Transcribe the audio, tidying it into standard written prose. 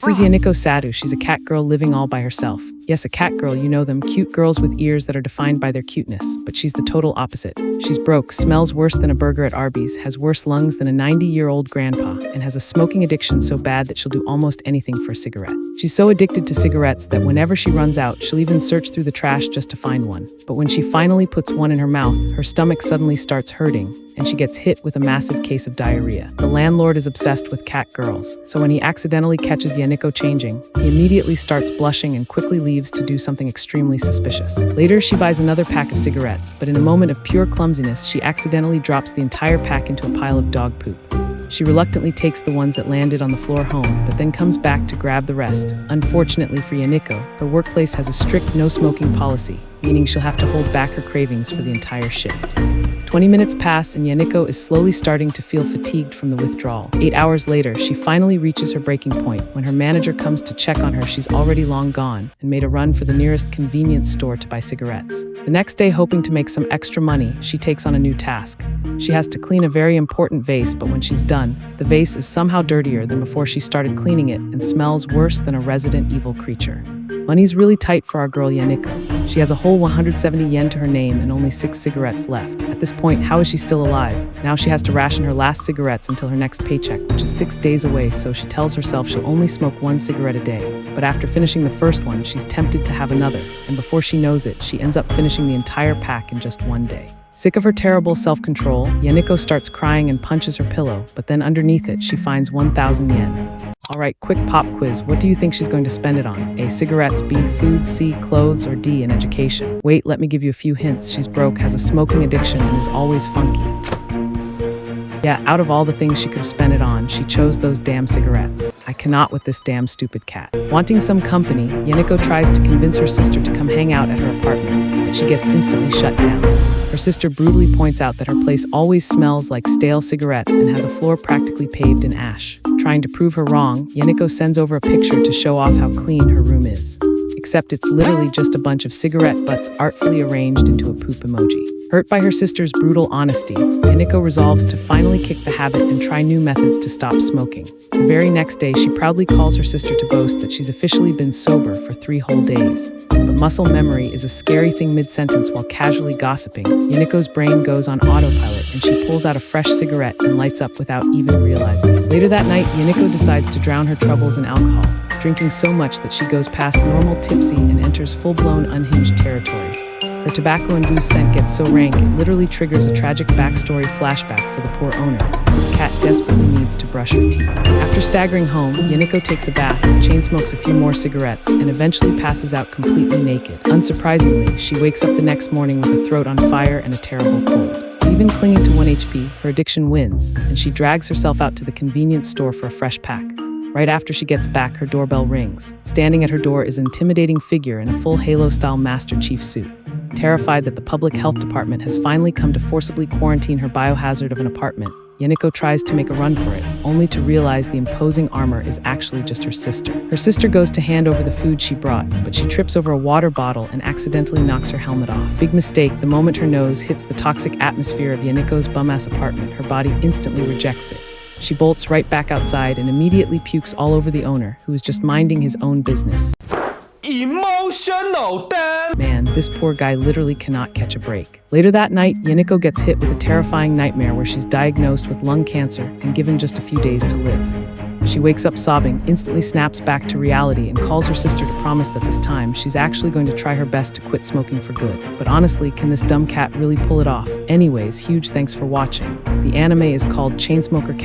This is Yaniko Sadu. She's a cat girl living all by herself. Yes, a cat girl, you know them, cute girls with ears that are defined by their cuteness. But she's the total opposite. She's broke, smells worse than a burger at Arby's, has worse lungs than a 90-year-old grandpa, and has a smoking addiction so bad that she'll do almost anything for a cigarette. She's so addicted to cigarettes that whenever she runs out, she'll even search through the trash just to find one. But when she finally puts one in her mouth, her stomach suddenly starts hurting, and she gets hit with a massive case of diarrhea. The landlord is obsessed with cat girls, so when he accidentally catches Yaniko changing, he immediately starts blushing and quickly leaves to do something extremely suspicious. Later, she buys another pack of cigarettes, but in a moment of pure clumsiness, she accidentally drops the entire pack into a pile of dog poop. She reluctantly takes the ones that landed on the floor home, but then comes back to grab the rest. Unfortunately for Yaniko, her workplace has a strict no-smoking policy, meaning she'll have to hold back her cravings for the entire shift. 20 minutes pass and Yaniko is slowly starting to feel fatigued from the withdrawal. 8 hours later, she finally reaches her breaking point. When her manager comes to check on her, she's already long gone and made a run for the nearest convenience store to buy cigarettes. The next day, hoping to make some extra money, she takes on a new task. She has to clean a very important vase, but when she's done, the vase is somehow dirtier than before she started cleaning it and smells worse than a resident evil creature. Money's really tight for our girl Yaniko. She has a whole 170 yen to her name and only 6 cigarettes left. At this point, how is she still alive? Now she has to ration her last cigarettes until her next paycheck, which is 6 days away, so she tells herself she'll only smoke 1 cigarette a day. But after finishing the first one, she's tempted to have another, and before she knows it, she ends up finishing the entire pack in just 1 day. Sick of her terrible self-control, Yaniko starts crying and punches her pillow, but then underneath it, she finds 1,000 yen. Alright, quick pop quiz. What do you think she's going to spend it on? A. Cigarettes, B. Food, C. Clothes, or D. An education? Wait, let me give you a few hints. She's broke, has a smoking addiction, and is always funky. Yeah, out of all the things she could have spent it on, she chose those damn cigarettes. I cannot with this damn stupid cat. Wanting some company, Yaniko tries to convince her sister to come hang out at her apartment, but she gets instantly shut down. Her sister brutally points out that her place always smells like stale cigarettes and has a floor practically paved in ash. Trying to prove her wrong, Yaniko sends over a picture to show off how clean her room is. Except it's literally just a bunch of cigarette butts artfully arranged into a poop emoji. Hurt by her sister's brutal honesty, Yaniko resolves to finally kick the habit and try new methods to stop smoking. The very next day, she proudly calls her sister to boast that she's officially been sober for 3 whole days. But muscle memory is a scary thing mid-sentence. While casually gossiping, Yaniko's brain goes on autopilot and she pulls out a fresh cigarette and lights up without even realizing it. Later that night, Yaniko decides to drown her troubles in alcohol, drinking so much that she goes past normal tipsy and enters full-blown unhinged territory. Her tobacco and booze scent gets so rank, it literally triggers a tragic backstory flashback for the poor owner. This cat desperately needs to brush her teeth. After staggering home, Yaniko takes a bath, chain smokes a few more cigarettes, and eventually passes out completely naked. Unsurprisingly, she wakes up the next morning with her throat on fire and a terrible cold. Even clinging to 1 HP, her addiction wins, and she drags herself out to the convenience store for a fresh pack. Right after she gets back, her doorbell rings. Standing at her door is an intimidating figure in a full Halo-style Master Chief suit. Terrified that the public health department has finally come to forcibly quarantine her biohazard of an apartment, Yaniko tries to make a run for it, only to realize the imposing armor is actually just her sister. Her sister goes to hand over the food she brought, but she trips over a water bottle and accidentally knocks her helmet off. Big mistake. The moment her nose hits the toxic atmosphere of Yaniko's bum-ass apartment, her body instantly rejects it. She bolts right back outside and immediately pukes all over the owner, who is just minding his own business. Emotional damn! Man, this poor guy literally cannot catch a break. Later that night, Yaniko gets hit with a terrifying nightmare where she's diagnosed with lung cancer and given just a few days to live. She wakes up sobbing, instantly snaps back to reality, and calls her sister to promise that this time she's actually going to try her best to quit smoking for good. But honestly, can this dumb cat really pull it off? Anyways, huge thanks for watching. The anime is called Chainsmoker.